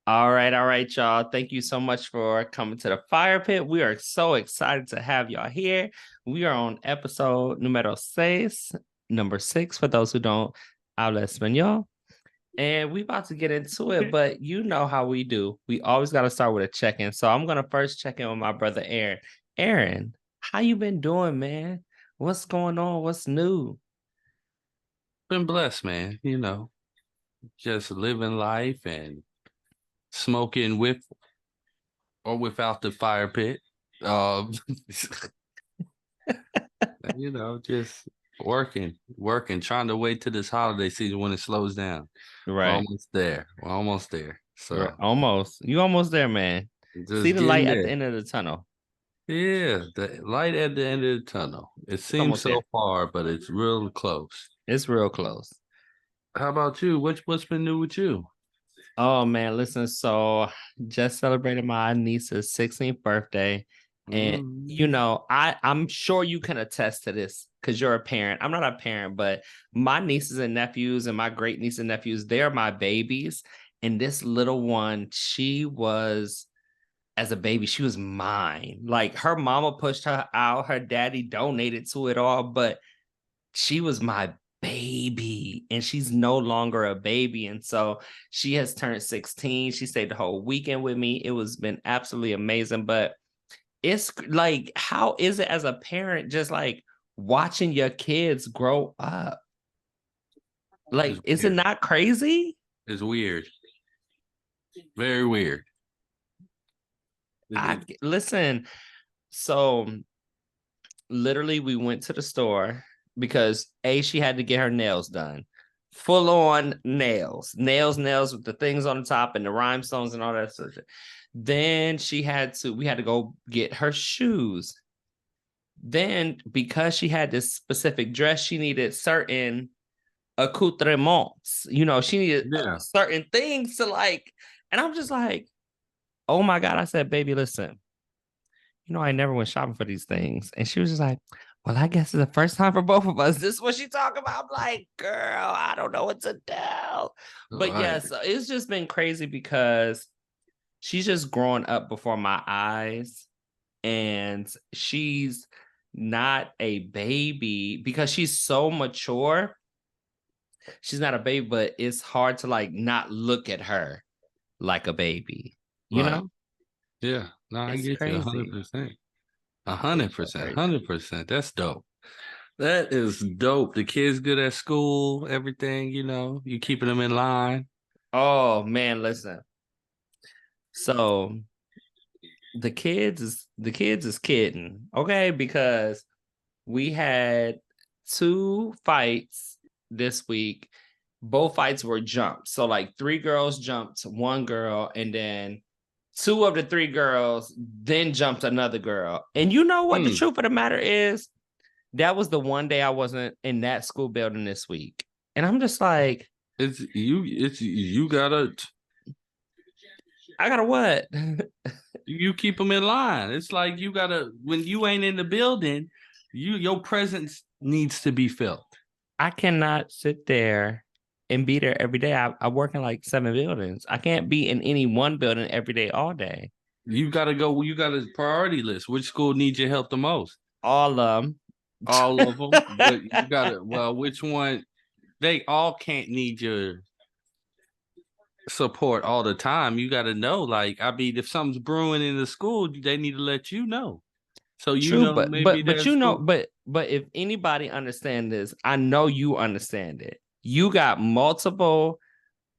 All right, y'all. Thank you so much for coming to the Fire Pit. We are so excited to have y'all here. We are on episode numero seis, number six, for those who don't habla español. And we about to get into it, but you know how we do. We always got to start with a check-in. So I'm going to first check in with my brother, Aaron. Aaron, how you been doing, man? What's going on? What's new? Been blessed, man. Just living life and smoking with or without the fire pit. Um, just working, trying to wait to this holiday season when it slows down. We're Right. almost there. We're almost there. Right. So Almost. You almost there, man. See just the getting light at the there. end of the tunnel. Yeah, the light at the end of the tunnel. It It's seems almost there. so far, but it's real close. It's real close. How about you? What's been new with you? Oh man, listen. So just celebrated my niece's 16th birthday. And Mm, I'm sure you can attest to this because you're a parent. I'm not a parent, but my nieces and nephews and my great nieces and nephews, they're my babies. And this little one, as a baby, she was mine. Like her mama pushed her out, her daddy donated to it all, but she was my baby and she's no longer a baby. And so she has turned 16. She stayed the whole weekend with me. It was been absolutely amazing. But it's like, how is it as a parent just like watching your kids grow up? Like, it's is it weird. not crazy? It's weird. Very weird. It, I it, listen. So literally we went to the store because she had to get her nails done, full on nails with the things on the top and the rhinestones and all that stuff. Then we had to go get her shoes. Then because she had this specific dress, she needed certain accoutrements. She needed yeah. certain things to like. And I'm just like, oh my god. I said, baby, listen, I never went shopping for these things. And she was just like, well, I guess it's the first time for both of us. This is what she talking about. I'm like, girl, I don't know what to do. All But right. yes, it's just been crazy because she's just growing up before my eyes. And she's not a baby because she's so mature. She's not a baby, but it's hard to like not look at her like a baby. You Right. know? Yeah. No, I It's get you crazy. 100%. A It's hundred so percent. crazy. 100%. That's dope. That is dope. The kids good at school, everything, you keeping them in line. Oh man, listen. So the kids is kidding, okay? Because we had two fights this week. Both fights were jumped. So like three girls jumped one girl, and then two of the three girls then jumped another girl. And you know what the Hmm. truth of the matter is? That was the one day I wasn't in that school building this week. And I'm just like, You gotta I gotta what? you keep them in line. It's like you gotta when you ain't in the building, your presence needs to be felt. I cannot sit there and be there every day. I work in like seven buildings. I can't be in any one building every day, all day. You gotta go, you got a priority list. Which school needs your help the most? All of All of them, but them. you gotta, well, which one? They all can't need your support all the time. You gotta know, like, I mean, if something's brewing in the school, they need to let you know. So True, but maybe but but that you know, school. but if anybody understand this, I know you understand it. You got multiple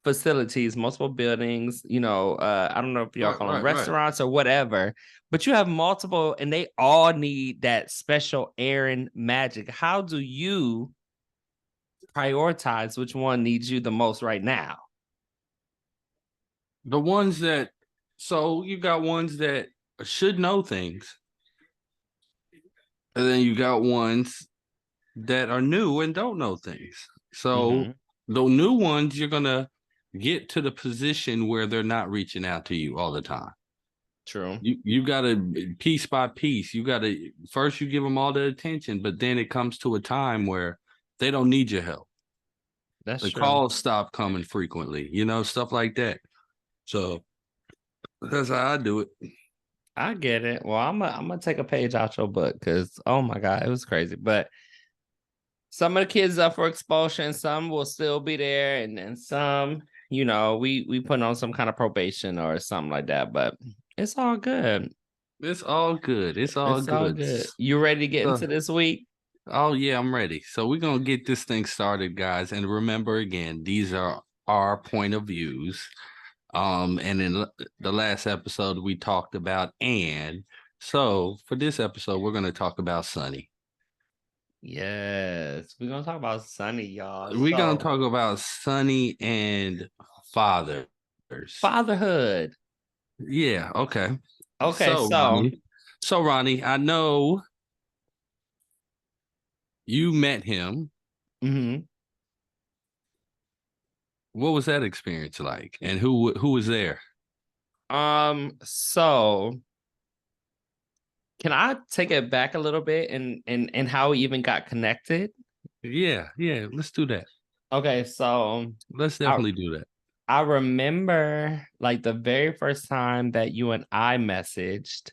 facilities, multiple buildings, I don't know if y'all Right, call them right, right. restaurants or whatever, but you have multiple and they all need that special Aaron magic. How do you prioritize which one needs you the most right now? The ones that, so you got ones that should know things, and then you got ones that are new and don't know things. So Mm-hmm. the new ones, you're gonna get to the position where they're not reaching out to you all the time. True. You gotta piece by piece. You gotta first you give them all the attention, but then it comes to a time where they don't need your help. That's The true. calls stop coming frequently, stuff like that. So That's how I do it. I get it. Well, I'm gonna take a page out your book because oh my god, it was crazy. But some of the kids up for expulsion, some will still be there, and then some, we put on some kind of probation or something like that. But it's all good. It's all good. It's all It's all good. good. You ready to get So, into this week? oh yeah, I'm ready. So we're gonna get this thing started, guys. And remember again, these are our point of views. And in the last episode, we talked about Anne. So for this episode, we're gonna talk about Sunny. Yes, we're gonna talk about Sunny, y'all. We're gonna So talk about Sunny and fathers. fatherhood. Yeah, okay. Okay, So so Ronnie, I know you met him. mhm. What was that experience like? And who was there? So can I take it back a little bit and how we even got connected? Yeah, yeah, let's do that. Okay, so Let's I definitely do that. I remember like the very first time that you and I messaged,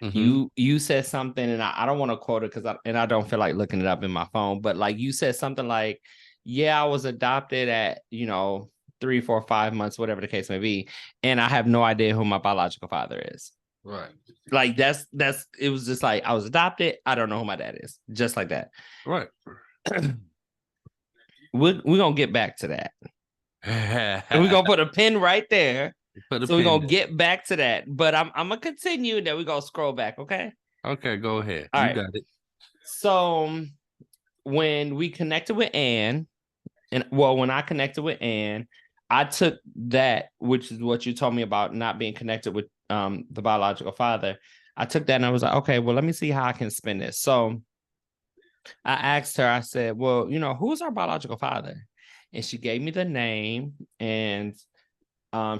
Mm-hmm. you said something, and I don't want to quote it because I don't feel like looking it up in my phone, but like you said something like, yeah, I was adopted at 3, 4, 5 months, whatever the case may be, and I have no idea who my biological father is. Right. Like that's it was just like I was adopted. I don't know who my dad is. Just like that. Right. We're gonna get back to that. And we're gonna put a pin right there. Put a So we're pin gonna there. get back to that. But I'm gonna continue, then we're gonna scroll back, okay? Okay, go ahead. All You right. got it. So when we connected with Anne, and well, when I connected with Anne, I took that, which is what you told me about not being connected with the biological father. I took that and I was like, okay, well, let me see how I can spin this. So I asked her, I said, well, who's our biological father? And she gave me the name, and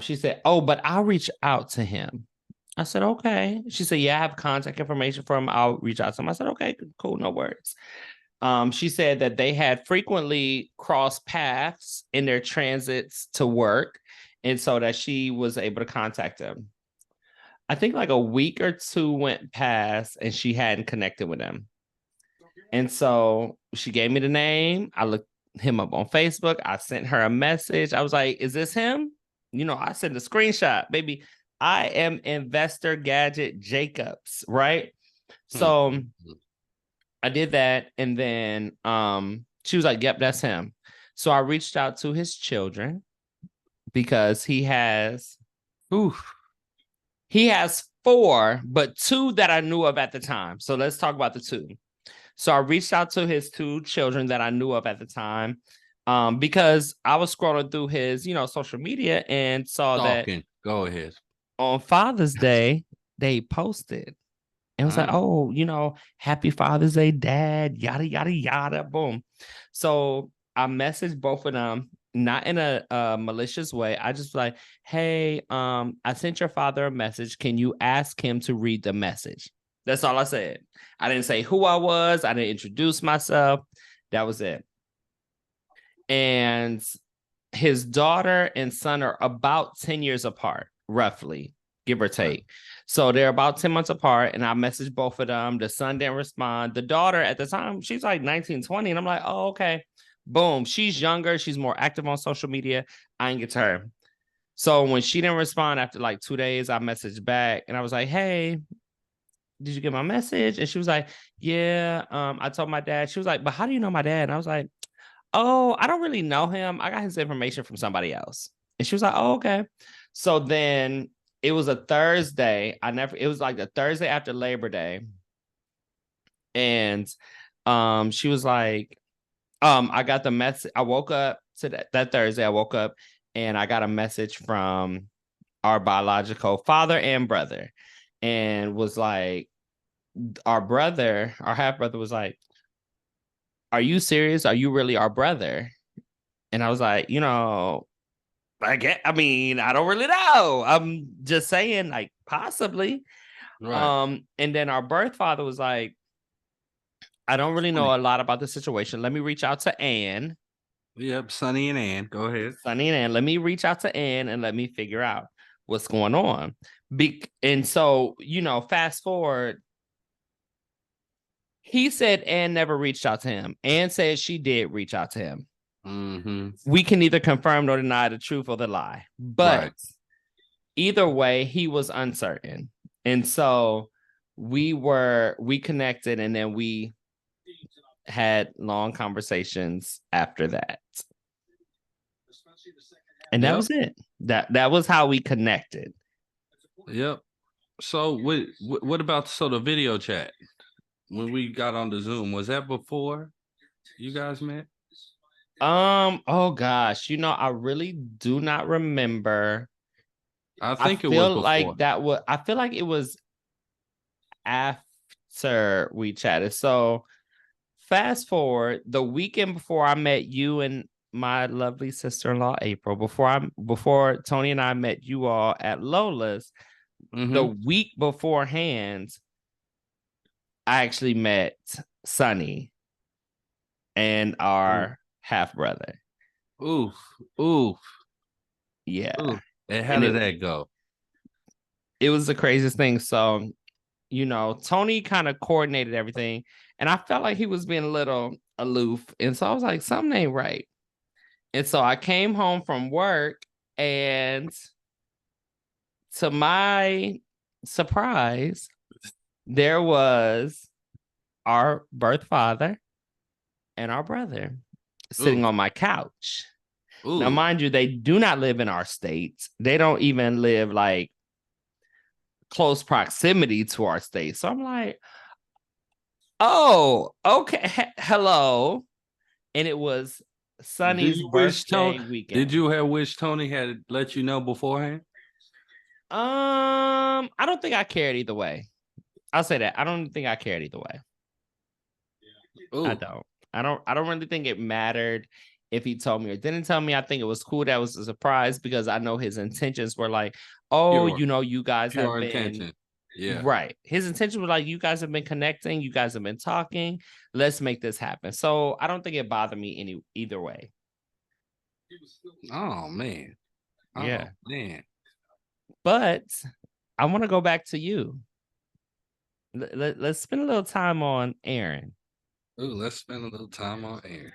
she said, oh, but I'll reach out to him. I said, okay. She said, yeah, I have contact information for him. I'll reach out to him. I said, okay, cool, no worries. She said that they had frequently crossed paths in their transits to work, and so that she was able to contact him. I think like a week or two went past and she hadn't connected with him. And so she gave me the name. I looked him up on Facebook. I sent her a message. I was like, is this him? I sent a screenshot, baby. I am Investor Gadget Jacobs, right? So I did that. And then she was like, yep, that's him. So I reached out to his children because Oof. he has four, but two that I knew of at the time. So let's talk about the two. So I reached out to his two children that I knew of at the time, because I was scrolling through his, social media and saw that Talking. Go ahead. on Father's Day, they posted. And it was like, Ah, oh, happy Father's Day, Dad, yada, yada, yada, boom. So I messaged both of them, not in a malicious way. I just like, hey, I sent your father a message. Can you ask him to read the message? That's all I said. I didn't say who I was. I didn't introduce myself. That was it. And his daughter and son are about 10 years apart, roughly, give or okay. take. So they're about 10 months apart. And I messaged both of them. The son didn't respond. The daughter at the time, she's like 19, 20. And I'm like, oh, okay. Boom. She's younger. She's more active on social media. I ain't get to her. So when she didn't respond after like 2 days, I messaged back and I was like, hey, did you get my message? And she was like, yeah. I told my dad. She was like, but how do you know my dad? And I was like, oh, I don't really know him. I got his information from somebody else. And she was like, oh, okay. So then it was a Thursday. It was like the Thursday after Labor Day. And she was like, I got the message. I woke up to that Thursday. I woke up and I got a message from our biological father and brother, and was like, our half brother was like, are you serious? Are you really our brother? And I was like, I mean, I don't really know. I'm just saying, like, possibly. Right. And then our birth father was like, I don't really know Sunny. a lot about the situation. Let me reach out to Anne, Yep, Sunny and Ann. Go ahead. Sunny and Anne. Let me reach out to Anne and let me figure out what's going on. And so, fast forward, he said Anne never reached out to him. Anne said she did reach out to him. Mm-hmm. We can neither confirm nor deny the truth or the lie. But Right. either way, he was uncertain. And so we connected, and then we had long conversations after that. And that Yep. was it. That was how we connected. Yep. So what about the video chat when we got on the Zoom? Was that before you guys met? Oh gosh, I really do not remember. I I think it was feel before. like I feel like it was after we chatted. So fast forward the weekend before I met you and my lovely sister-in-law April, before Tony and I met you all at Lola's, the Mm-hmm. week beforehand, I actually met Sonny and Ooh, our half brother. oof, oof, Yeah. oof. And how And did that go? it was the craziest thing. So, Tony kind of coordinated everything, and I felt like he was being a little aloof. And so I was like, something ain't right. And so I came home from work, and to my surprise, there was our birth father and our brother sitting Ooh, on my couch. Now, ooh. mind you, they do not live in our state. They don't even live like close proximity to our state. So I'm like, oh, okay. Hello. And it was Do Sonny's you wish Tony? birthday Did weekend. you have wish Tony had let you know beforehand? I don't think I cared either way. I'll say that. I don't think I cared either way. I Ooh, don't. I don't really think it mattered if he told me or didn't tell me. I think it was cool that was a surprise because I know his intentions were like, oh, pure, you guys have pure been intention. Yeah. right. His intention was like, you guys have been connecting, you guys have been talking. Let's make this happen. So I don't think it bothered me either way. Oh man. Oh Yeah. man. But I want to go back to you. Let's spend a little time on Aaron. Ooh, let's spend a little time on air.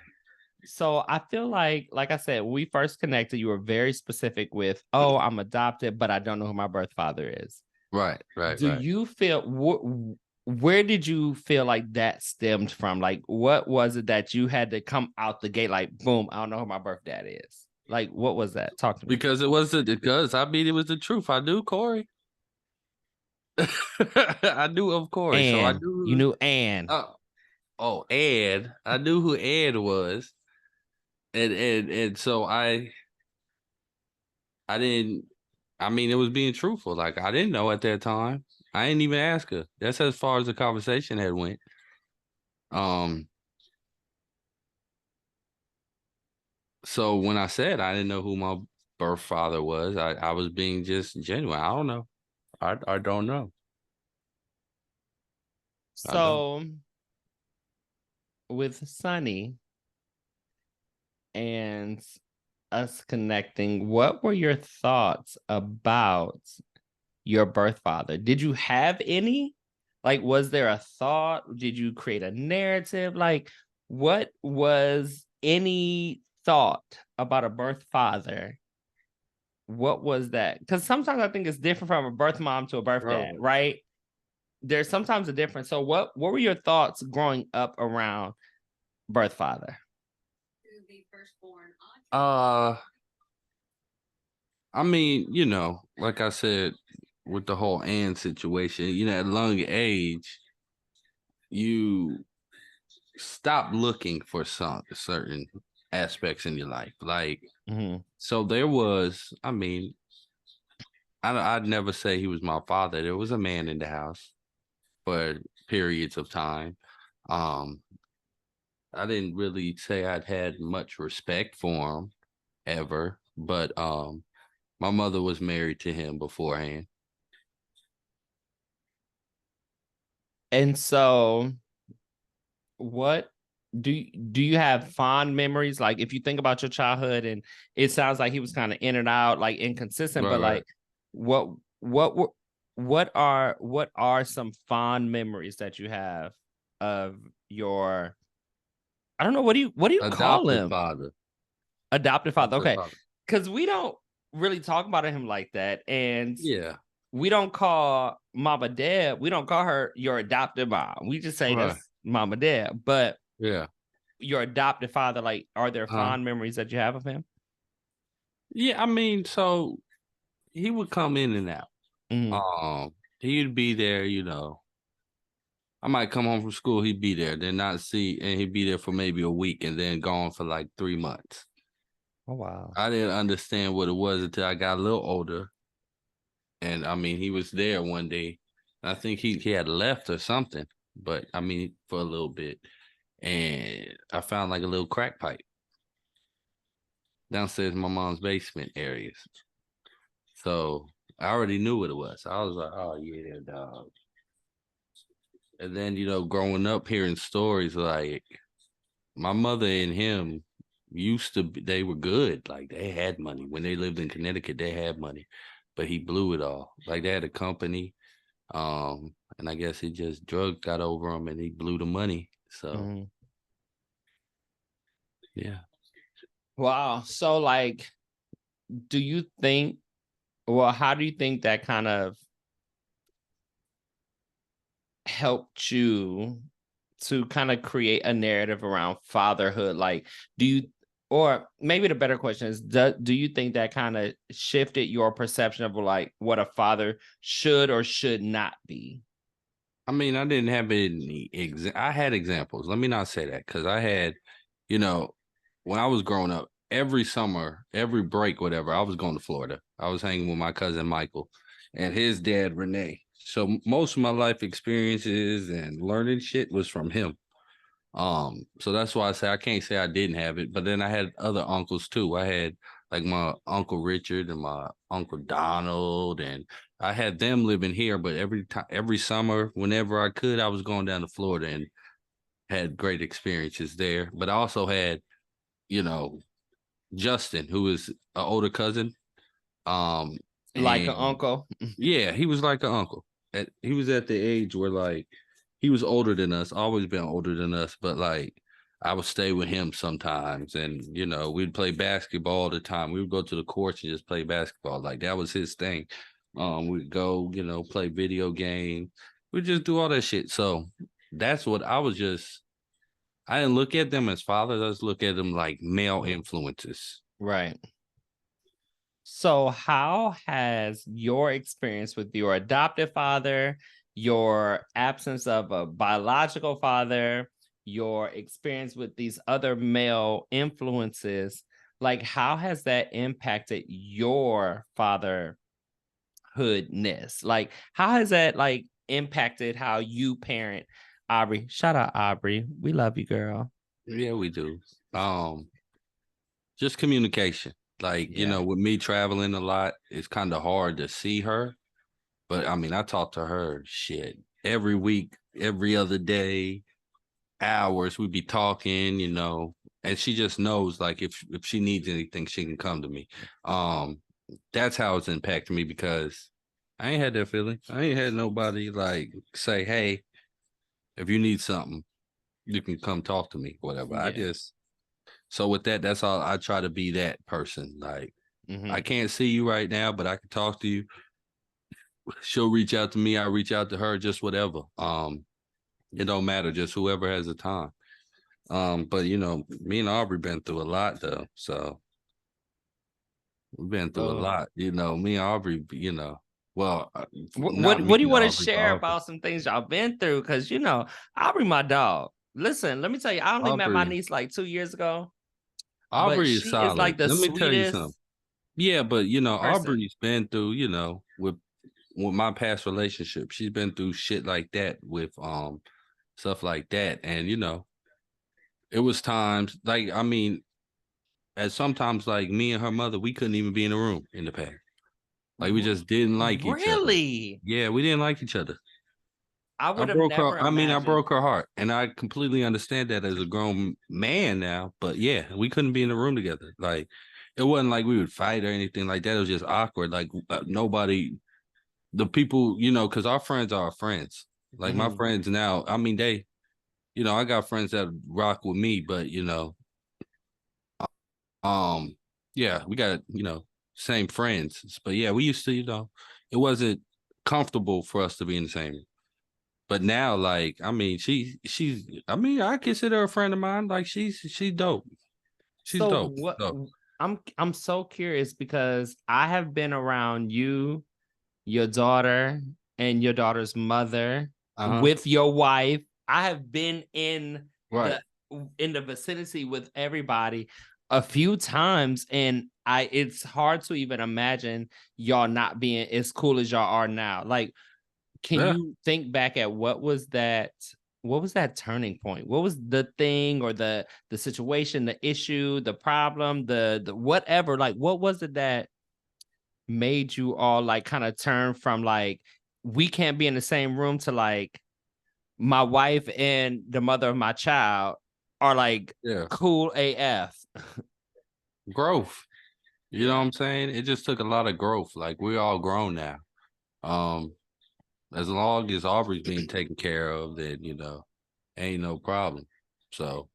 So I feel like I said, when we first connected, you were very specific with, oh, I'm adopted, but I don't know who my birth father is. Right, right, Do right. you feel where did you feel like that stemmed from? Like, what was it that you had to come out the gate like, boom, I don't know who my birth dad is? Like, what was that? Talk to me. Because I mean it was the truth. I knew Corey. I knew of Corey, so I And you knew. knew Anne. Uh, oh, Ed. I knew who Ed was, and so I didn't. I mean, it was being truthful. Like I didn't know at that time. I didn't even ask her. That's as far as the conversation had went. Um. So when I said I didn't know who my birth father was, I was being just genuine. I don't know. I don't know. I don't. So with Sunny and us connecting, what were your thoughts about your birth father? Did you have any? Like, was there a thought? Did you create a narrative? Like, what was any thought about a birth father? What was that? Because sometimes I think it's different from a birth mom to a birth dad, Bro. right? There's sometimes a difference. So, what were your thoughts growing up around birth father? Uh, I mean, like I said, with the whole Ann situation, at a young age, you stop looking for some certain aspects in your life. Like, Mm-hmm. so there was, I mean, I'd never say he was my father. There was a man in the house for periods of time. Um, I didn't really say I'd had much respect for him ever, but my mother was married to him beforehand. And so, what do you have fond memories? Like, if you think about your childhood, and it sounds like he was kind of in and out, like inconsistent, Right, but right. like, what what were what are some fond memories that you have of your, I don't know, what do you call Adopted him? father. Adopted father. Adopted Okay. father. Because we don't really talk about him like that. And Yeah. we don't call mama dad. We don't call her your adopted mom. We just say Right. that's mama dad. But Yeah. your adopted father, like, are there Uh, fond memories that you have of him? yeah, I mean, so he would come in and out. Mm-hmm. He'd be there, I might come home from school, he'd be there, then not see, and he'd be there for maybe a week and then gone for like 3 months. Oh wow. I didn't understand what it was until I got a little older. And I mean, he was there one day. I think he had left or something, but I mean, for a little bit. And I found like a little crack pipe downstairs in my mom's basement areas. So I already knew what it was. I was like, oh yeah, dog. And then, growing up hearing stories like my mother and him they were good. Like they had money. When they lived in Connecticut, they had money. But he blew it all. Like they had a company. And I guess he just drugs got over him and he blew the money. So Mm-hmm. yeah. Wow. So, like, do you think, well, how do you think that kind of helped you to kind of create a narrative around fatherhood? Like, do you, or maybe the better question is, do you think that kind of shifted your perception of like what a father should or should not be? I mean, I didn't have any I had examples. Let me not say that because I had, you know, when I was growing up, every summer, every break, whatever, I was going to Florida. I was hanging with my cousin Michael and his dad Renee. So most of my life experiences and learning shit was from him. So that's why I say I can't say I didn't have it, but then I had other uncles too. I had like my Uncle Richard and my Uncle Donald, and I had them living here, but every summer, whenever I could, I was going down to Florida and had great experiences there. But I also had, you know, Justin, who is an older cousin. Um, Like an and uncle? yeah, he was like an uncle. He was at the age where like he was older than us, always been older than us, but like I would stay with him sometimes, and we'd play basketball all the time. We would go to the courts and just play basketball. Like that was his thing. We'd go, play video games. We just do all that shit. So that's what I was just. I didn't look at them as fathers. I just look at them like male influences. Right. So, how has your experience with your adoptive father, your absence of a biological father, your experience with these other male influences, like, how has that impacted your fatherhoodness? Like, how has that like impacted how you parent Aubrey? Shout out Aubrey. We love you, girl. Yeah, we do. Um, just communication. Like, Yeah. with me traveling a lot, it's kind of hard to see her. But I mean, I talk to her shit every week, every other day, hours. We be talking, and she just knows like if she needs anything, she can come to me. Um, that's how it's impacted me because I ain't had that feeling. I ain't had nobody like say, hey, if you need something, you can come talk to me, whatever. Yeah. So with that, that's all I try to be that person. Like I Mm-hmm. can't see you right now, but I can talk to you. She'll reach out to me, I reach out to her, just whatever. It don't matter, just whoever has the time. But me and Aubrey been through a lot though. So we've been through a So, lot. Me and Aubrey, well, not me what do you and want to Aubrey, but share Aubrey. about some things y'all been through? Because Aubrey, my dog. Listen, let me tell you, I only met my Aubrey, niece like 2 years ago, but Aubrey is she is solid. like the Let me tell you something. sweetest Yeah, but person. Aubrey's been through, with my past relationship. She's been through shit like that with stuff like that. And it was times like I mean, at sometimes like me and her mother, we couldn't even be in a room in the past. Like we just didn't like each other. Really? Yeah, we didn't like each other. I I would have broke her. never I mean, I imagined. broke her heart, and I completely understand that as a grown man now. But yeah, we couldn't be in a room together. Like it wasn't like we would fight or anything like that. It was just awkward. Like nobody. the people, because our friends are our friends. Like my Mhm. friends now, I mean, I got friends that rock with me, but um, yeah, we got, same friends. But yeah, we used to, it wasn't comfortable for us to be in the same. But now, like, I mean, I mean, I consider her a friend of mine. Like, she's dope. She's So dope. what So, I'm so curious because I have been around you, your daughter, and your daughter's mother uh-huh. with your wife. I have been Right. in the vicinity with everybody a few times, and I it's hard to even imagine y'all not being as cool as y'all are now. Like, can Yeah. you think back at what was that turning point? What was the thing or the situation, the issue, the problem, the whatever? Like, what was it that made you all like kind of turn from like we can't be in the same room to like my wife and the mother of my child are like Yeah. cool AF. Growth. You know what Yeah. I'm saying? It just took a lot of growth. Like, we're all grown now. Um, as long as Aubrey's being taken care of, then, ain't no problem. So,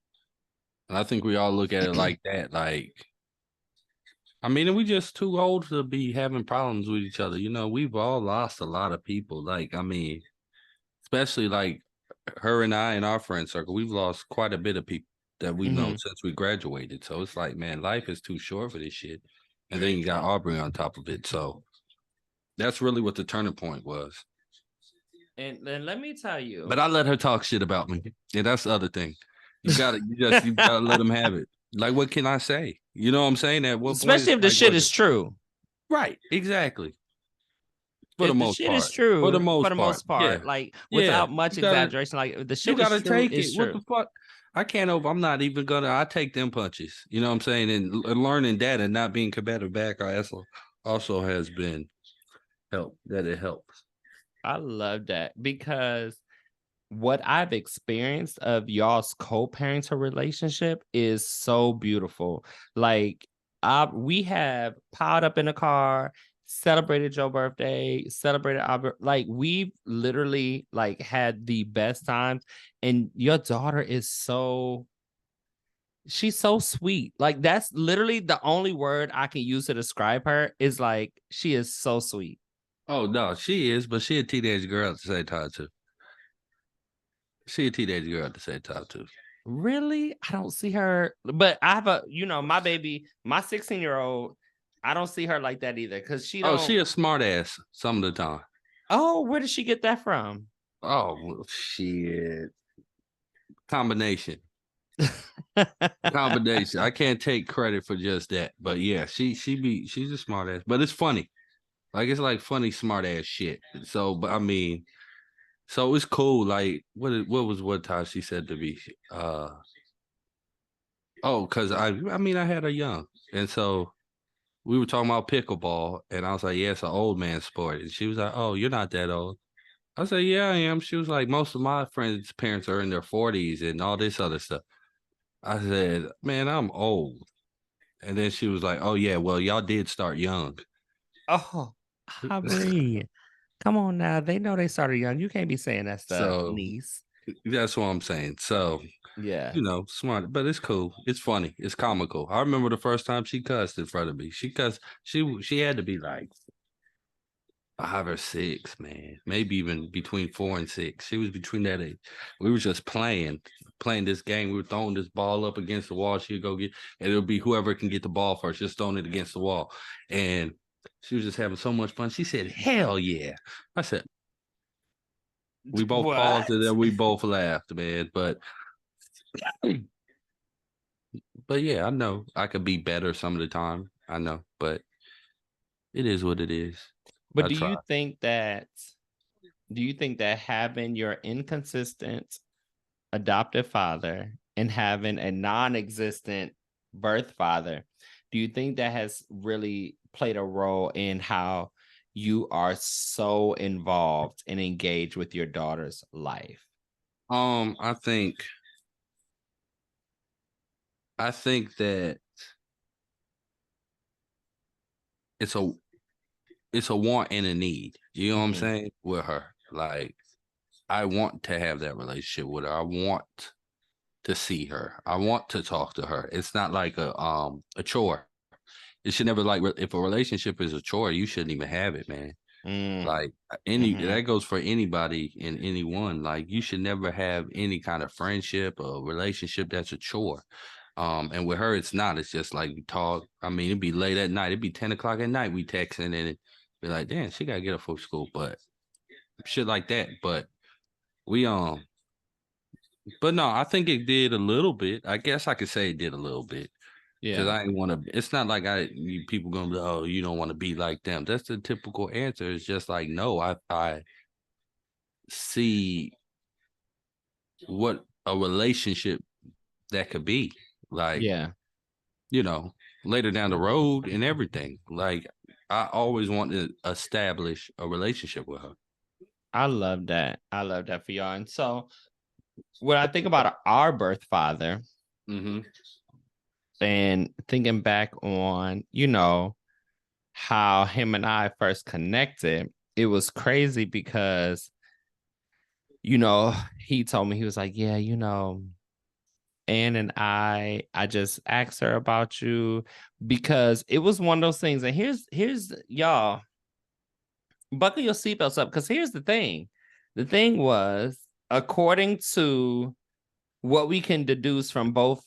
and I think we all look at it like that. Like, I mean, and we just too old to be having problems with each other. We've all lost a lot of people. Like, I mean, especially like her and I and our friend circle, we've lost quite a bit of people that we've known Mhm. since we graduated. So it's like, man, life is too short for this shit. And then you got Aubrey on top of it. So that's really what the turning point was. And then let me tell But you, I let her talk shit about me. Yeah, that's the other thing. You gotta let them have it. Like, what can I say? You know what I'm saying? At what point especially it's if the like, shit what? is true. Right, exactly. For the If the most shit is part. For the true, for most the part. most Yeah. part, like Yeah. without much You gotta exaggeration, like if the you shit was gotta true, take it. it's What the true. fuck? I can't over. I'm not even gonna. I take them punches. You know what I'm saying? And learning that and not being combative back also has been help. That it helps. I love that because what I've experienced of y'all's co-parental relationship is so beautiful. Like, we have piled up in a car, celebrated your birthday, celebrated like we've literally like had the best times, and your daughter is so she's so sweet. Like that's literally the only word I can use to describe her is like she is so sweet. Oh no, she is, but she a teenage girl at the same time too. She a teenage girl at the same time too. Really? I don't see her, but I have my baby, my 16-year-old, I don't see her like that either because she Oh, don't. she a smart ass some of the time. Oh, where did she get that from? Oh well, shit. Combination. Combination. I can't take credit for just that. But yeah, she's a smart ass. But it's funny. Like, it's like funny smart ass shit. So, but I mean, so it's cool. Like, what was one time she said to me? Oh, because I mean, I had her young. And so we were talking about pickleball, and I was like, yeah, it's an old man sport. And she was like, oh, you're not that old. I said, yeah, I am. She was like, most of my friends' parents are in their 40s and all this other stuff. I said, man, I'm old. And then she was like, oh, yeah, well, y'all did start young. Oh, Aubrey, come on now. They know they started young. You can't be saying that's the So niece. that's what I'm saying. So, Yeah. smart, but it's cool. It's funny. It's comical. I remember the first time she cussed in front of me. She cussed. She had to be like 5 or 6, man. Maybe even between 4 and 6. She was between that age. We were just playing this game. We were throwing this ball up against the wall. She'd go get, and it'll be whoever can get the ball first, just throwing it against the wall. And she was just having so much fun. She said, "Hell yeah!" I said, we both paused and What? then we both laughed, man. But yeah, I know I could be better some of the time. I know, but it is what it is. But I try. do you think that having your inconsistent adoptive father and having a non-existent birth father, do you think that has really played a role in how you are so involved and engaged with your daughter's life? I think that it's a it's a want and a need. You know what I'm Mhm. saying? With her. Like, I want to have that relationship with her. I want to see her. I want to talk to her. It's not like a chore. It should never like if a relationship is a chore, you shouldn't even have it, man. Mm. Like any Mhm. that goes for anybody and anyone. Like you should never have any kind of friendship or relationship that's a chore. And with her, it's not. It's just like we talk. I mean, it'd be late at night. It'd be 10 o'clock at night. We texting and it be like, damn, she gotta get up for school, but shit like that. But we but no, I think it did a little bit. I guess I could say it did a little bit because Yeah. I didn't want to. It's not like people gonna be, oh, you don't want to be like them. That's the typical answer. It's just like, no, I see what a relationship that could be like. Yeah. You know, later down the road and everything. Like I always want to establish a relationship with her. I love that. I love that for y'all. And so when I think about our birth father Mm-hmm. and thinking back on, how him and I first connected, it was crazy because, he told me, he was like, yeah, Ann and I just asked her about you because it was one of those things. And here's y'all, buckle your seatbelts up because here's the thing. The thing was, according to what we can deduce from both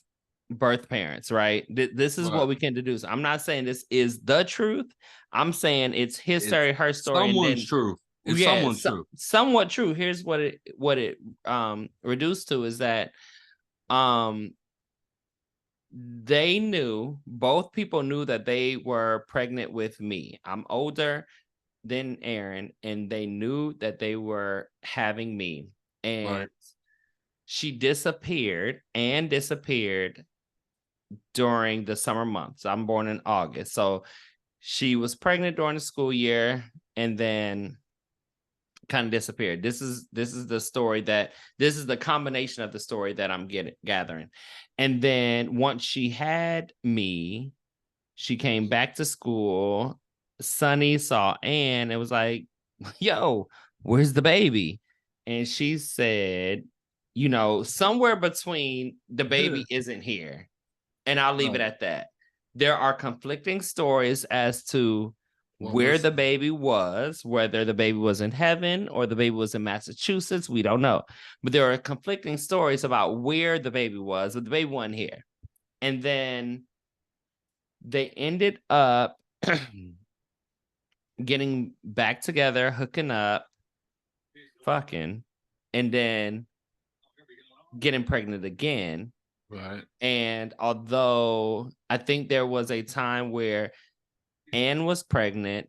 birth parents, right? This is what Right. we can deduce. I'm not saying this is the truth. I'm saying it's his It's story, her story, and someone's then truth. It's yeah, someone's truth. somewhat true. Here's what it reduced to is that um they knew, both people knew that they were pregnant with me. I'm older than Aaron, and they knew that they were having me. Right. And she disappeared during the summer months. I'm born in August. So she was pregnant during the school year and then kind of disappeared. This is the story that this is the combination of the story that I'm gathering. And then once she had me, she came back to school. Sunny saw Anne and was like, yo, where's the baby? And she said, somewhere between the baby isn't here. And I'll leave it Right. at that. There are conflicting stories as to What where was the baby was, whether the baby was in heaven or the baby was in Massachusetts. We don't know. But there are conflicting stories about where the baby was, but the baby wasn't here. And then they ended up getting back together, hooking up, fucking, and then getting pregnant again. right? And although I think there was a time where Anne was pregnant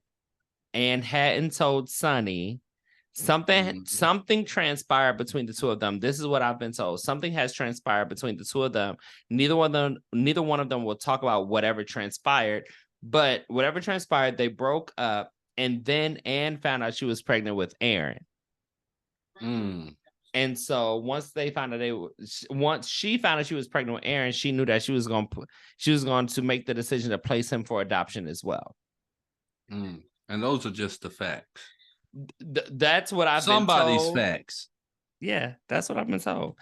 and hadn't told Sonny, Mhm. something transpired between the two of them. This is what I've been told. Something has transpired between the two of them. Neither one of them will talk about whatever transpired, but whatever transpired, they broke up. And then Anne found out she was pregnant with Aaron. Mm, And so once she found out she was pregnant with Aaron, she knew that she was going to make the decision to place him for adoption as well. mm. And those are just the facts. That's what I've been Somebody's told. facts. Yeah, that's what I've been told.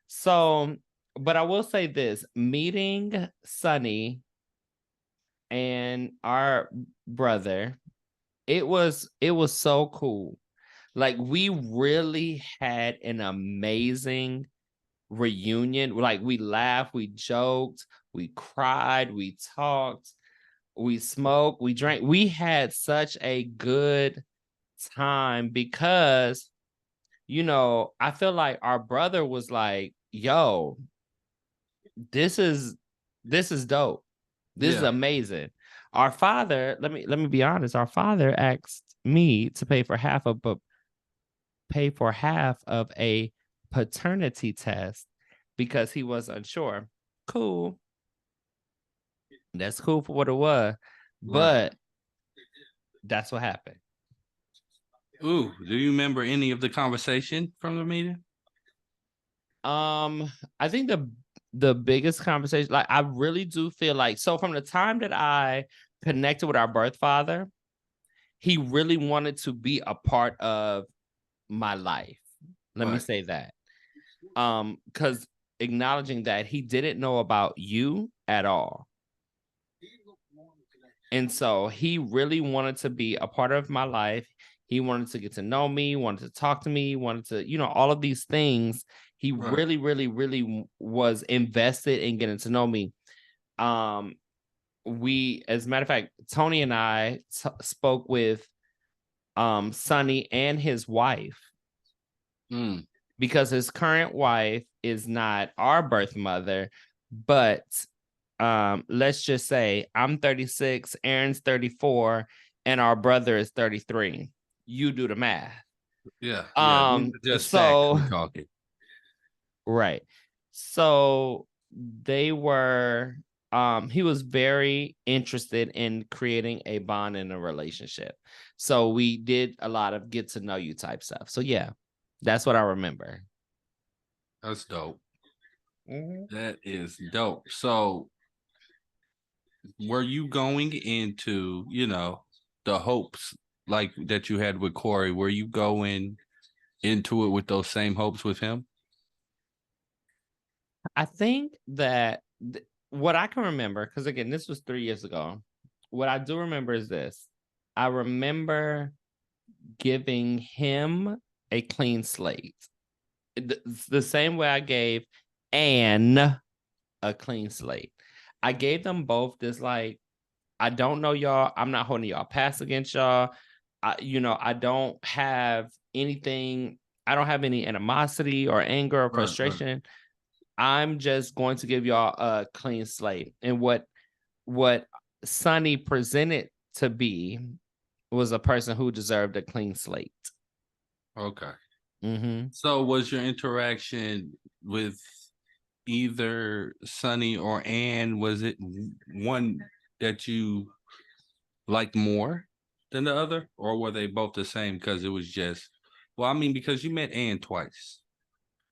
So, but I will say this: meeting Sonny and our brother, it was so cool. Like we really had an amazing reunion. Like we laughed, we joked, we cried, we talked, we smoked, we drank. We had such a good time because I feel like our brother was like, yo, this is this is dope. This is Yeah. amazing. Our father, let me be honest, our father asked me to pay for half of a paternity test because he was unsure. Cool. That's cool for what it was. Right. But that's what happened. Ooh, do you remember any of the conversation from the meeting? I think the biggest conversation, like I really do feel like, so from the time that I connected with our birth father, he really wanted to be a part of my life. Let me Right. say that. Because acknowledging that he didn't know about you at all. And so he really wanted to be a part of my life. He wanted to get to know me, wanted to talk to me, wanted to, all of these things. He Right. really, really, really was invested in getting to know me. Um, as a matter of fact, Tony and I spoke with Sonny and his wife Mm. because his current wife is not our birth mother, but let's just say I'm 36, Aaron's 34, and our brother is 33. You do the math. Yeah. Yeah. These are just facts So we talking. right. So they were he was very interested in creating a bond in a relationship. So we did a lot of get to know you type stuff. So yeah, that's what I remember. That's dope. Mhm. That is dope. So were you going into, the hopes like that you had with Corey? Were you going into it with those same hopes with him? I think that what I can remember, because again, this was 3 years ago. What I do remember is this: I remember giving him a clean slate, the same way I gave Anne a clean slate. I gave them both this like, I don't know y'all. I'm not holding y'all pass against y'all. I don't have anything. I don't have any animosity or anger or Right, right. frustration. I'm just going to give y'all a clean slate. And what Sonny presented to be was a person who deserved a clean slate. Okay. Mm-hmm. So was your interaction with either Sonny or Ann, was it one that you liked more than the other? Or were they both the same because it was just, well, I mean, because you met Ann twice.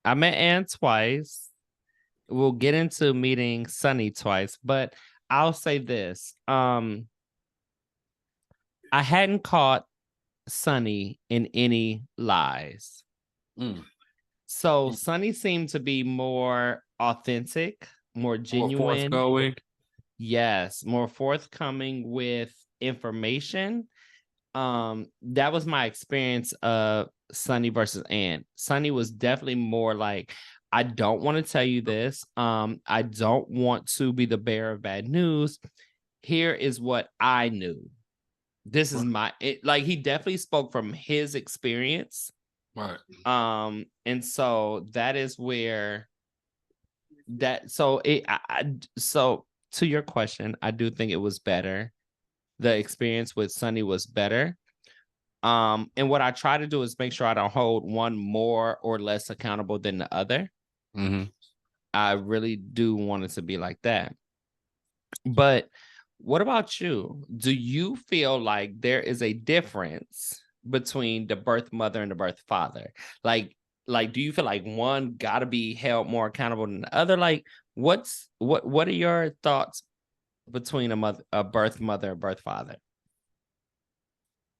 I met Ann twice. We'll get into meeting Sonny twice, but I'll say this. I hadn't caught Sonny in any lies. Mm. So Sonny seemed to be more authentic, more More genuine. forthgoing. Yes, more forthcoming with information. That was my experience of Sonny versus Ann. Sonny was definitely more like, I don't want to tell you this. I don't want to be the bearer of bad news. Here is what I knew. This is Right. like he definitely spoke from his experience. Right. And so that is where that so it so to your question, I do think it was better. The experience with Sonny was better. And what I try to do is make sure I don't hold one more or less accountable than the other. Mm-hmm. I really do want it to be like that. But what about you? Do you feel like there is a difference between the birth mother and the birth father? Like, do you feel like one got to be held more accountable than the other? Like, what are your thoughts between a birth mother, and birth father?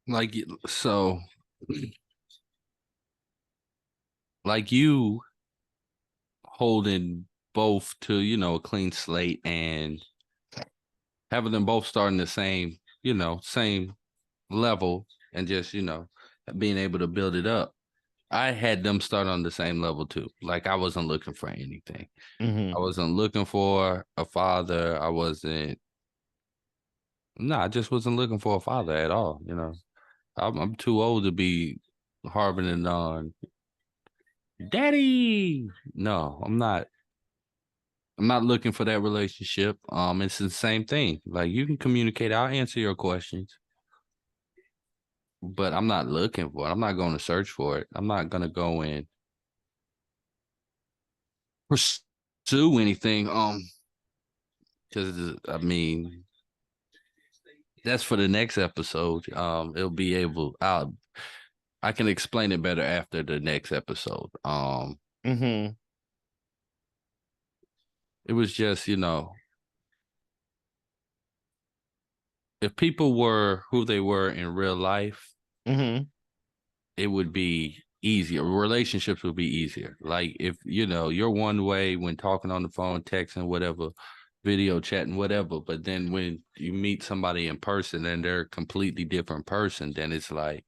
Like, so, like you holding both to, a clean slate and having them both starting the same, same level and just, being able to build it up. I had them start on the same level too. Like I wasn't looking for anything. I Mm-hmm. wasn't looking for a father. I just wasn't looking for a father at all. I'm too old to be harboring on daddy. No, I'm not. I'm not looking for that relationship. It's the same thing. Like you can communicate. I'll answer your questions, but I'm not looking for it. I'm not going to search for it. I'm not going to go and pursue anything. Because I mean, that's for the next episode. It'll be able. I can explain it better after the next episode. Mm-hmm. It was just, if people were who they were in real life, Mm-hmm. it would be easier. Relationships would be easier. Like if you're one way when talking on the phone, texting, whatever, video chatting, whatever. But then when you meet somebody in person and they're a completely different person, then it's like,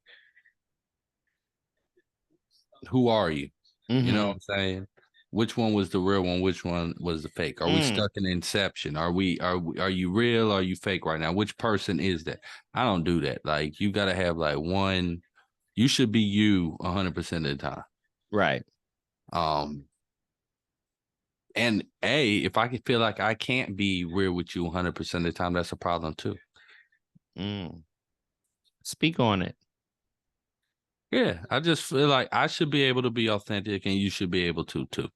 who are you? You know what Mm-hmm. I'm saying? Which one was the real one? Which one was the fake? Are we Mm. stuck in Inception? Are you real? Or are you fake right now? Which person is that? I don't do that. Like you gotta have like one. You should be you 100% of the time. Right. Um, and if I can feel like I can't be real with you 100% of the time, that's a problem too. Mm. Speak on it. Yeah, I just feel like I should be able to be authentic, and you should be able to too.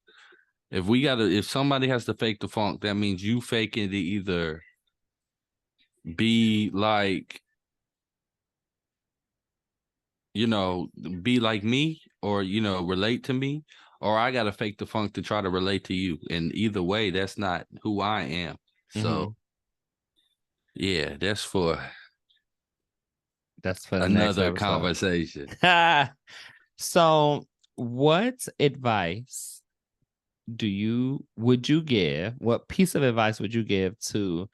If somebody has to fake the funk, that means you faking to either be like, you know, be like me or, relate to me, or I got to fake the funk to try to relate to you. And either way, that's not who I am. Mm-hmm. So, yeah, that's for That's for the next another episode. conversation. So, what advice would you give? What piece of advice would you give to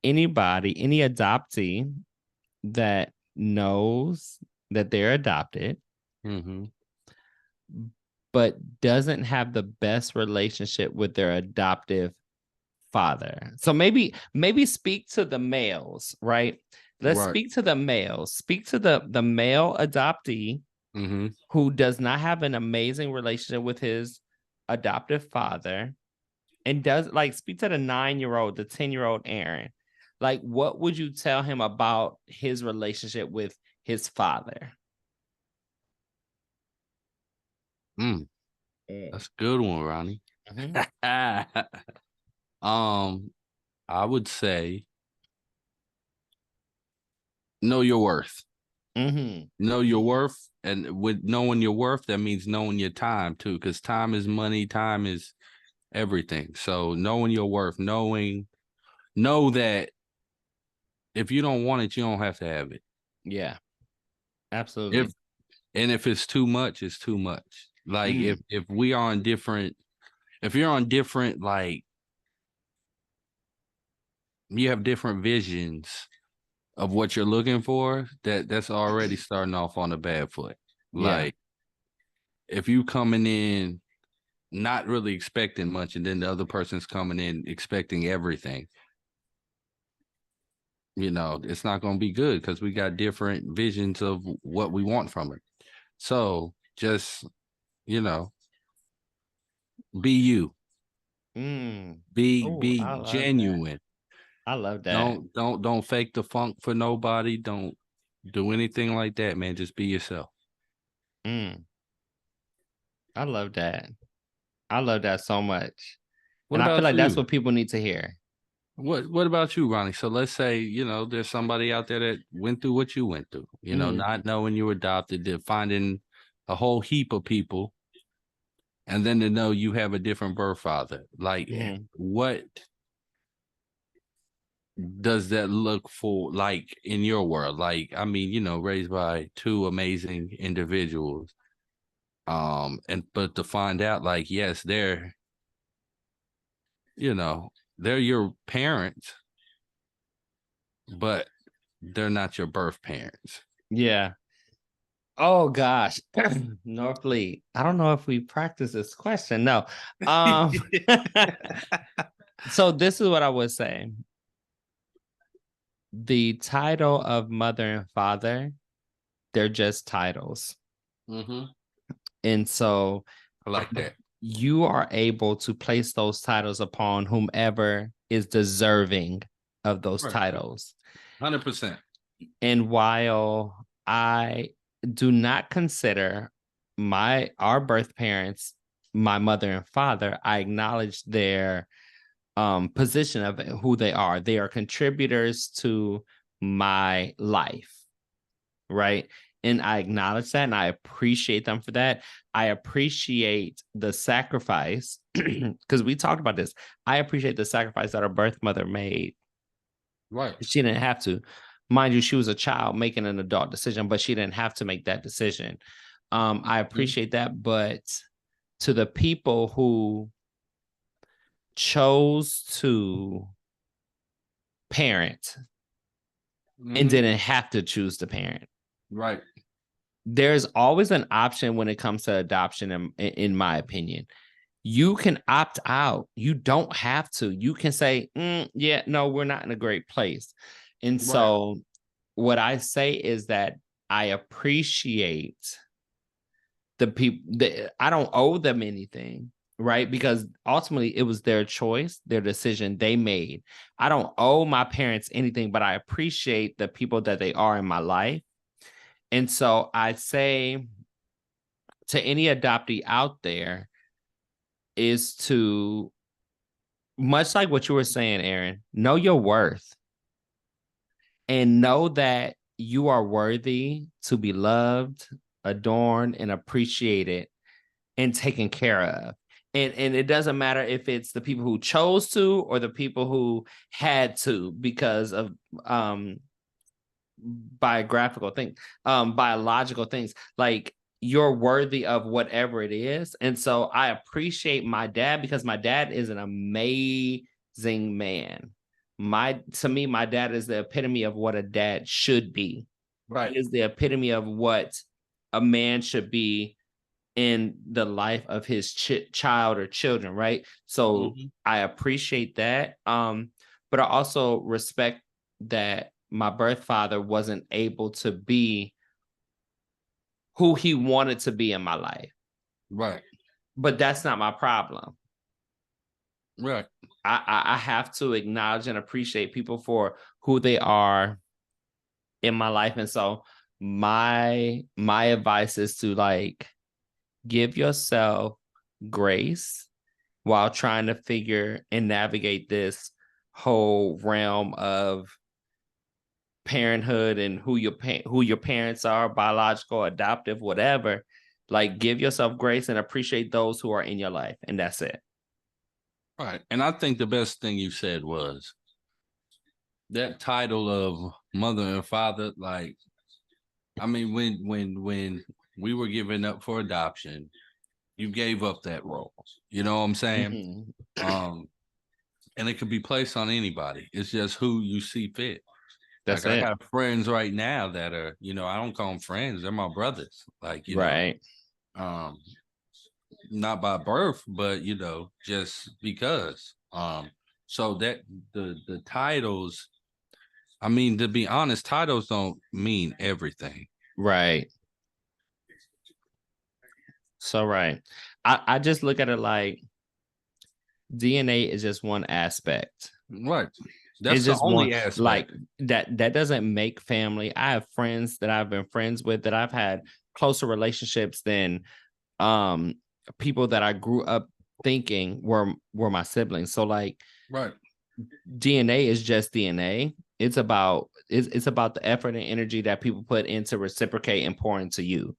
anybody, any adoptee that knows that they're adopted, Mm-hmm. but doesn't have the best relationship with their adoptive father? So maybe speak to the males, right? Let's Right. speak to the males. Speak to the male adoptee Mm-hmm. who does not have an amazing relationship with his adoptive father, and does like speak to the 9-year-old, the 10-year-old Aaron. Like, what would you tell him about his relationship with his father? Mm, that's a good one, Ronnie. Mm-hmm. um, I would say know your worth. Mm-hmm. Know your worth, and with knowing your worth, that means knowing your time too, because time is money, time is everything. So knowing your worth, know that if you don't want it, you don't have to have it. Yeah, If absolutely. and if it's too much, it's too much. Like Mm, if we are on different, if you're on different, like you have different visions of what you're looking for, that's already starting off on a bad foot. yeah. Like if you coming in not really expecting much, and then the other person's coming in expecting everything, it's not going to be good because we got different visions of what we want from it. So just, you know, be you, Mm. Oh, be I love that. genuine. I love that. Don't fake the funk for nobody. Don't do anything like that, man. Just be yourself. Mm. I love that. I love that so much. What And I feel about like that's you? what people need to hear. What about you, Ronnie? So let's say, there's somebody out there that went through what you went through, Mm. not knowing you were adopted, to finding a whole heap of people, and then to know you have a different birth father. Like, Mm-hmm. what does that look for like in your world? Like, I mean, raised by two amazing individuals. And but to find out, like, yes, you know, they're your parents, but they're not your birth parents. Yeah. Oh gosh. Northleaf. I don't know if we practice this question. No. Um so this is what I would say. The title of mother and father, they're just titles. Mm-hmm. And so I like that. you are able to place those titles upon whomever is deserving of those Right. titles. 100%. And while I do not consider our birth parents my mother and father, I acknowledge their position of who they are. They are contributors to my life, right? And I acknowledge that and I appreciate them for that. I appreciate the sacrifice because we talked about this. I appreciate the sacrifice that our birth mother made. Right. She didn't have to, mind you, she was a child making an adult decision, but she didn't have to make that decision. I Mhm. appreciate that, but to the people who chose to parent and Mhm. didn't have to choose to parent, Right. there's always an option when it comes to adoption, in my opinion. You can opt out. You don't have to. You can say, yeah, no, we're not in a great place. And Right. so, what I say is that I appreciate the people that I don't owe them anything, right? Because ultimately it was their choice, their decision they made. I don't owe my parents anything, but I appreciate the people that they are in my life. And so I say to any adoptee out there is to, much like what you were saying, Aaron, know your worth and know that you are worthy to be loved, adorned, and appreciated and taken care of. And it doesn't matter if it's the people who chose to or the people who had to because of um biographical things, biological things. Like you're worthy of whatever it is. And so I appreciate my dad because my dad is an amazing man. To me, my dad is the epitome of what a dad should be. Right. He is the epitome of what a man should be in the life of his child or children, right? So Mhm. I appreciate that. But I also respect that my birth father wasn't able to be who he wanted to be in my life. Right. But that's not my problem. Right. I have to acknowledge and appreciate people for who they are in my life. And so my advice is to like give yourself grace while trying to figure and navigate this whole realm of parenthood and who your parents are, biological, adoptive, whatever. Like give yourself grace and appreciate those who are in your life, and that's it. Right. And I think the best thing you said was that title of mother and father. Like, I mean, when we were giving up for adoption, you gave up that role. You know what I'm saying? Mhm. Um, and it could be placed on anybody. It's just who you see fit. Like That's I it. got friends right now that are, I don't call them friends, they're my brothers. Like, Right. um, not by birth, but just because. So that the titles, I mean, to be honest, titles don't mean everything. Right. So right. I just look at it like DNA is just one aspect. Right. That's It's the just one only aspect. like that doesn't make family. I have friends that I've been friends with that I've had closer relationships than um people that I grew up thinking were my siblings. So like Right. DNA is just DNA. It's about the effort and energy that people put into reciprocate and pour into you.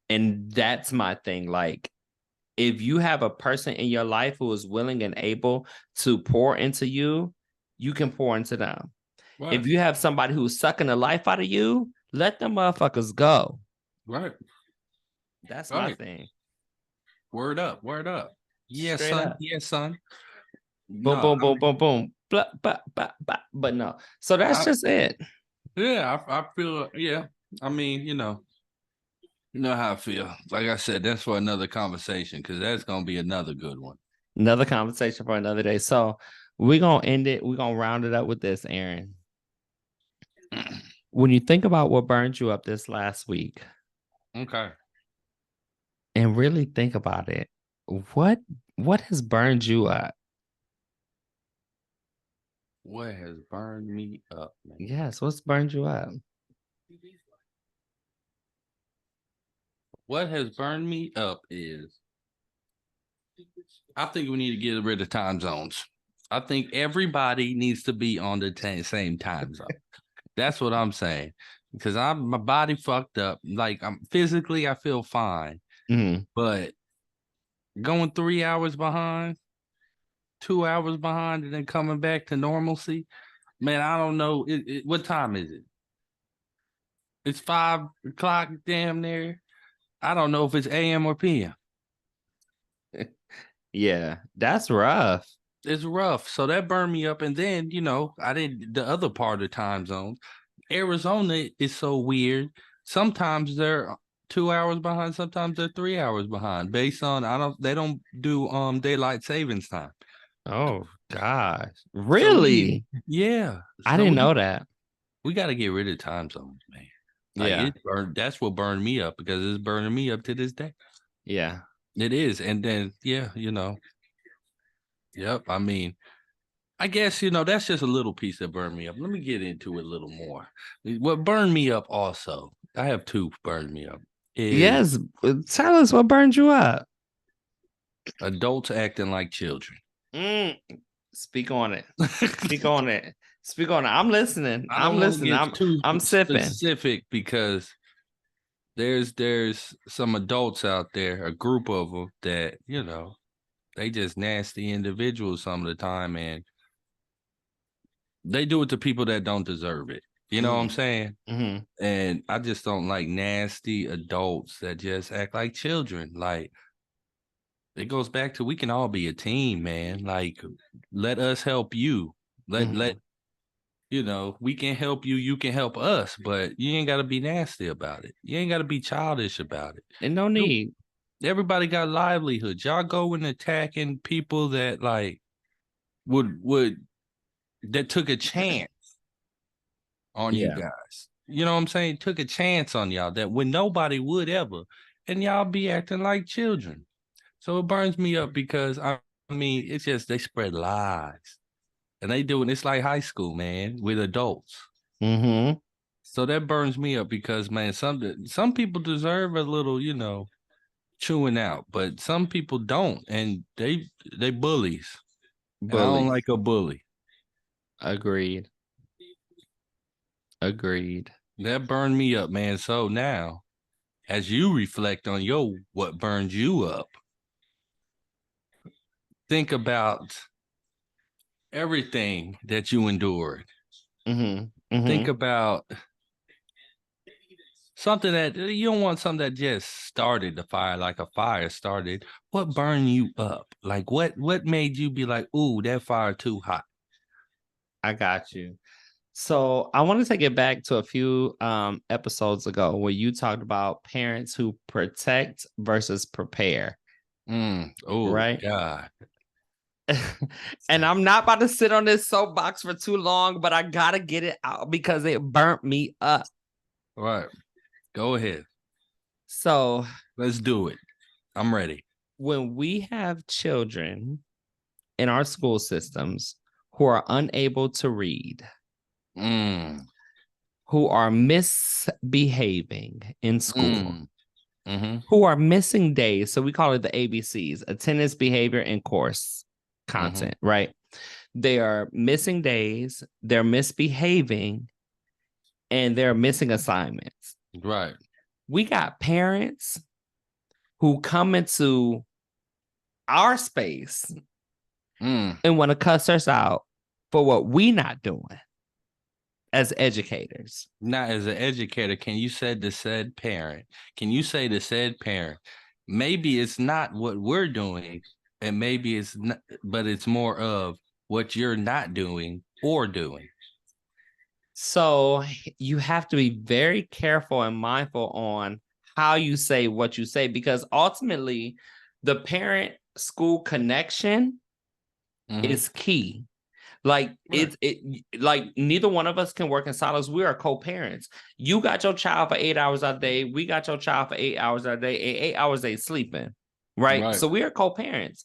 And that's my thing. Like if you have a person in your life who is willing and able to pour into you, you can pour into them. Right. If you have somebody who's sucking the life out of you, let them motherfuckers go. Right. That's my Right. thing. Word up. Word up. Yes, Straight son. up. Yes, son. Boom, No, boom, boom, boom, boom. Blah, blah, blah, blah. But no. So that's I just it. yeah, I feel yeah. I mean, you know how I feel. Like I said, that's for another conversation because that's gonna be another good one. Another conversation for another day. So we're gonna end it. We're gonna round it up with this, Aaron. When you think about what burned you up this last week Okay. and really think about it, what what has burned you up? What has burned me up, man? Yes, what's burned you up? What has burned me up is I think we need to get rid of time zones. I think everybody needs to be on the same time zone. That's what I'm saying. Because my body fucked up. Like I'm physically I feel fine. Mhm. But going 3 hours behind, 2 hours behind, and then coming back to normalcy, man, I don't know. What time is it? It's 5 o'clock, damn near. I don't know if it's AM or PM. Yeah, that's rough. It's rough. So that burned me up. And then, I did the other part of the time zone. Arizona is so weird. Sometimes they're 2 hours behind, sometimes they're 3 hours behind, based on they don't do daylight savings time. Oh gosh. So Really? yeah. I So didn't we know that. we got to get rid of time zones, man. Like Yeah. that's what burned me up because it's burning me up to this day. Yeah. It is. And then yep. I mean, I guess that's just a little piece that burned me up. Let me get into it a little more. What burned me up also, I have two burned me up, is Yes. Tell us what burned you up. adults acting like children. Mm, speak on it. Speak on it. Speak on it. I'm listening. I I'm don't want to listening. get too I'm sipping. specific because there's some adults out there, a group of them that they just nasty individuals some of the time, and they do it to people that don't deserve it. You know what I'm Mm-hmm. saying? Mm-hmm. And I just don't like nasty adults that just act like children. Like, it goes back to, we can all be a team, man. Like, let us help you. Let Mm-hmm. we can help you, you can help us, but you ain't got to be nasty about it. You ain't got to be childish about it. And no You- need. Everybody got livelihoods. Y'all go and attacking people that like would that took a chance on you Yeah. guys. You know what I'm saying? Took a chance on y'all that when nobody would ever, and y'all be acting like children. So it burns me up because I mean, it's just they spread lies. And they doing it's like high school, man, with adults. Mm-hmm. So that burns me up because, man, some people deserve a little, chewing out, but some people don't, and they bullies, and I don't Bullies. like a bully. Agreed. Agreed. That burned me up, man. So now, as you reflect on what burned you up, think about everything that you endured. Mm-hmm. Think Mm-hmm. about something that you don't want, something that just started the fire, like a fire started. What burned you up? Like what made you be like, ooh, that fire too hot? I got you. So I want to take it back to a few episodes ago where you talked about parents who protect versus prepare, Oh right? God. And I'm not about to sit on this soapbox for too long, but I gotta get it out because it burnt me up. All right. Go ahead. So Let's do it. I'm ready. when we have children in our school systems who are unable to read, Mm. who are misbehaving in school, Mm. Mm-hmm. who are missing days. So we call it the ABCs: attendance, behavior, and course Mm-hmm. content, right? They are missing days, they're misbehaving, and they're missing assignments. Right. We got parents who come into our space Mm. and want to cuss us out for what we not doing as educators. Now, as an educator, can you say the said parent? Can you say the said parent? Maybe it's not what we're doing, and maybe it's not, but it's more of what you're not doing or doing. So you have to be very careful and mindful on how you say what you say, because ultimately the parent school connection Mm-hmm. is key. Like Right. like neither one of us can work in silos. We are co-parents. You got your child for 8 hours a day. We got your child for 8 hours a day. And 8 hours they sleeping, right? Right. So we are co-parents.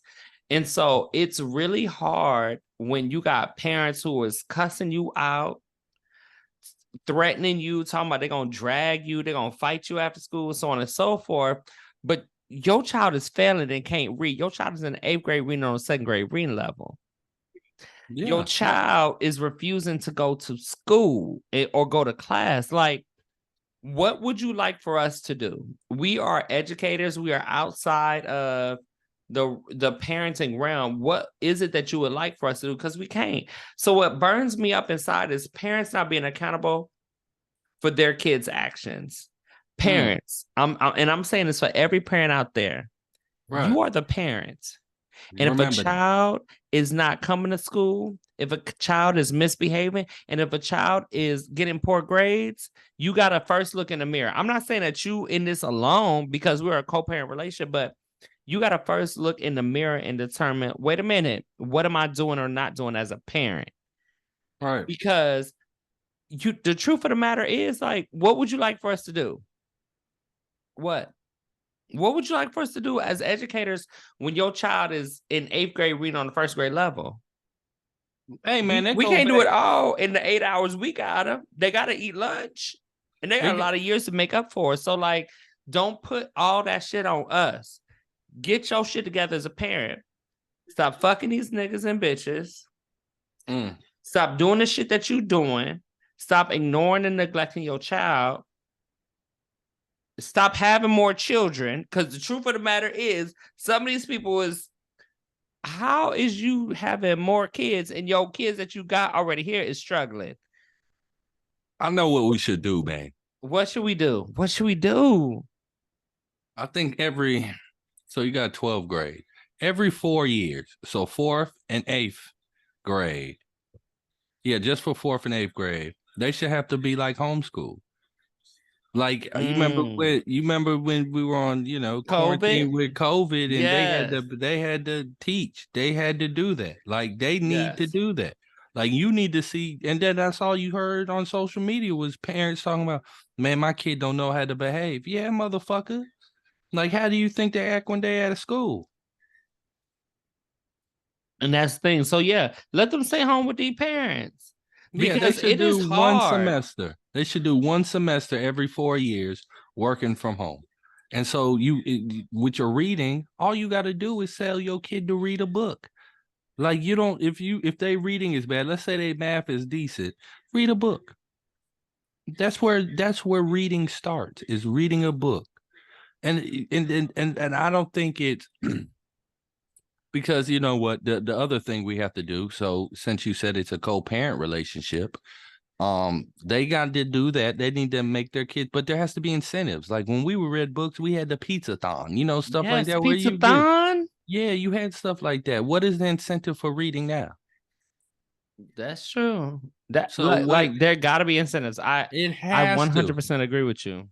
And so it's really hard when you got parents who is cussing you out, threatening you, talking about they're gonna drag you, they're gonna fight you after school, so on and so forth. But your child is failing and can't read. Your child is in the 8th grade reading on a 2nd grade reading level. Your Yeah. child is refusing to go to school or go to class. Like, what would you like for us to do? We are educators. We are outside of the parenting realm. What is it that you would like for us to do? Because we can't. So what burns me up inside is parents not being accountable for their kids' actions. Mm, Parents, I'm saying this for every parent out there. right. You are the parent. And if a Remember that. child is not coming to school, if a child is misbehaving, and if a child is getting poor grades, you got to first look in the mirror. I'm not saying that you in this alone because we're a co-parent relationship, but you got to first look in the mirror and determine, wait a minute, what am I doing or not doing as a parent? Right. Because the truth of the matter is, like, what would you like for us to do? What? What would you like for us to do as educators when your child is in 8th grade reading on the 1st grade level? Hey man, We can't do it all in the 8 hours we got them. They got to eat lunch, and they got a it, lot of years to make up for it. So, like, don't put all that shit on us. Get your shit together as a parent. Stop fucking these niggas and bitches. mm, Stop doing the shit that you doing. Stop ignoring and neglecting your child. Stop having more children. Because the truth of the matter is, some of these people is, how is you having more kids and your kids that you got already here is struggling? I know what we should do, man. What should we do? What should we do? I think so you got 12th grade. Every 4 years. So fourth and eighth grade. Yeah, just for fourth and eighth grade. They should have to be like homeschool. Like you remember when we were on, quarantine COVID? with COVID and Yes. they had to teach. They had to do that. Like they need to Yes. do that. Like you need to see, and then that's all you heard on social media was parents talking about, man, my kid don't know how to behave. Yeah, motherfucker. Like, how do you think they act when they out of school? And that's the thing. So yeah, let them stay home with their parents Yeah, they because should it is do one hard. semester. They should do one semester every 4 years working from home. And so with your reading, all you got to do is tell your kid to read a book. Like you don't, if they reading is bad, let's say they math is decent, read a book. That's where reading starts, is reading a book. And I don't think it's because you know what, the other thing we have to do. So since you said it's a co-parent relationship, they got to do that. They need to make their kids, but there has to be incentives. Like when we were read books, we had the pizza-thon, stuff like Yes, that, where pizza you get, thon. yeah, you had stuff like that. What is the incentive for reading now? That's true. That So what, like there gotta be incentives. it I has to. 100% agree with you.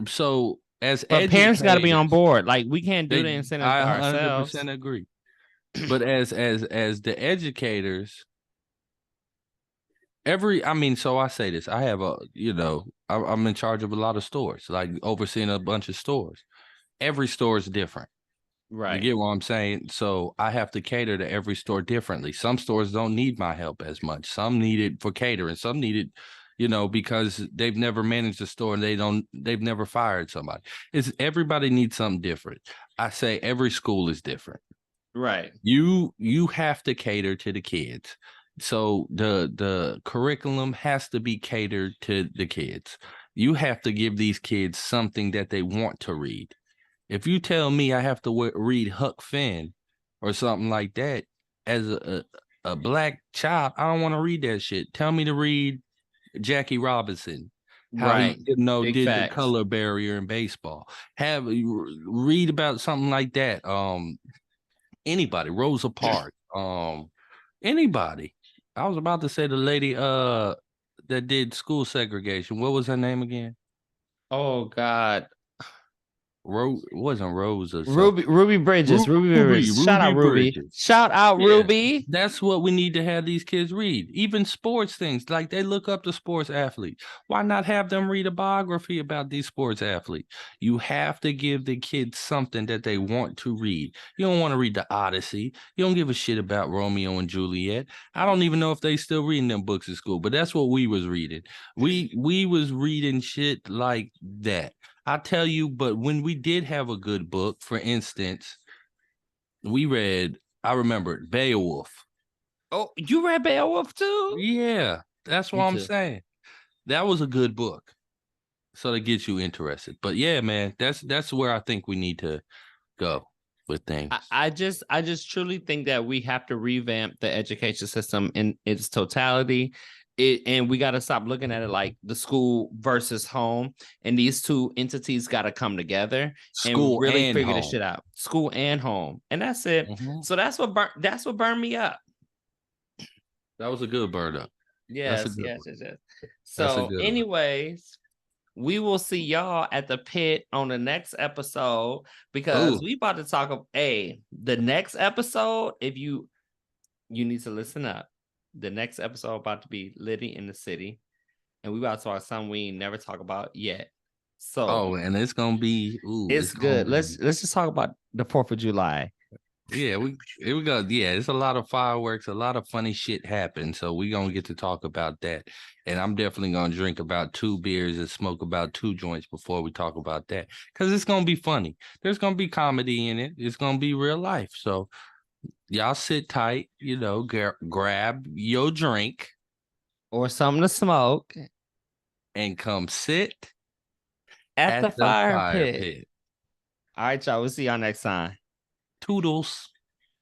So as But parents gotta be on educators, board. Like we can't do the they, incentives I by 100% ourselves. agree. But as the educators, I mean, so I say this, I have I'm in charge of a lot of stores, like overseeing a bunch of stores. Every store is different. You Right. get what I'm saying? So I have to cater to every store differently. Some stores don't need my help as much. Some need it for catering. Some need it, because they've never managed a store and they've never fired somebody. Everybody needs something different. I say every school is different. Right. You have to cater to the kids. So the curriculum has to be catered to the kids. You have to give these kids something that they want to read. If you tell me I have to read Huck Finn or something like that as a black child, I don't want to read that shit. Tell me to read Jackie Robinson, how he Right. Big did the facts. color barrier in baseball. Have read about something like that. Anybody, Rosa Parks, anybody. I was about to say the lady that did school segregation. What was her name again? Oh God. It wasn't Rose or something. Ruby Bridges. Ruby Bridges. Shout Ruby out Ruby. Bridges. Shout out Yeah, Ruby. that's what we need to have these kids read. Even sports things, like they look up to sports athletes. Why not have them read a biography about these sports athletes? You have to give the kids something that they want to read. You don't want to read the Odyssey. You don't give a shit about Romeo and Juliet. I don't even know if they still reading them books at school, but that's what we was reading. We was reading shit like that. I tell you, but when we did have a good book, for instance, I remember Beowulf. Oh, you read Beowulf too? Yeah, that's what Me I'm too. saying. That was a good book. So that gets you interested. But yeah, man, that's where I think we need to go with things. I just truly think that we have to revamp the education system in its totality. and we got to stop looking at it like the school versus home, and these two entities got to come together and School really and figure this shit home. out. School and home, and that's it. Mhm. So that's what burned me up. That was a good bird up. That's a Yes, good yes, one. yes, yes. That's a So, good one. anyways, we will see y'all at the pit on the next episode because Ooh, we about to talk of the next episode. If you need to listen up, the next episode about to be Liddy in the City, and we about to talk something we ain't never talk about yet. So oh, and it's gonna be it's it's gonna good. be Let's just talk about the 4th of July. yeah, we here we go. Yeah, it's a lot of fireworks, a lot of funny shit happened. So we gonna get to talk about that. And I'm definitely gonna drink about 2 beers and smoke about 2 joints before we talk about that. Cause it's gonna be funny. There's gonna be comedy in it. It's gonna be real life. So y'all sit tight, grab your drink Or something to smoke and come sit at at the the fire fire pit. pit. All right, y'all. We'll see y'all next time. Toodles.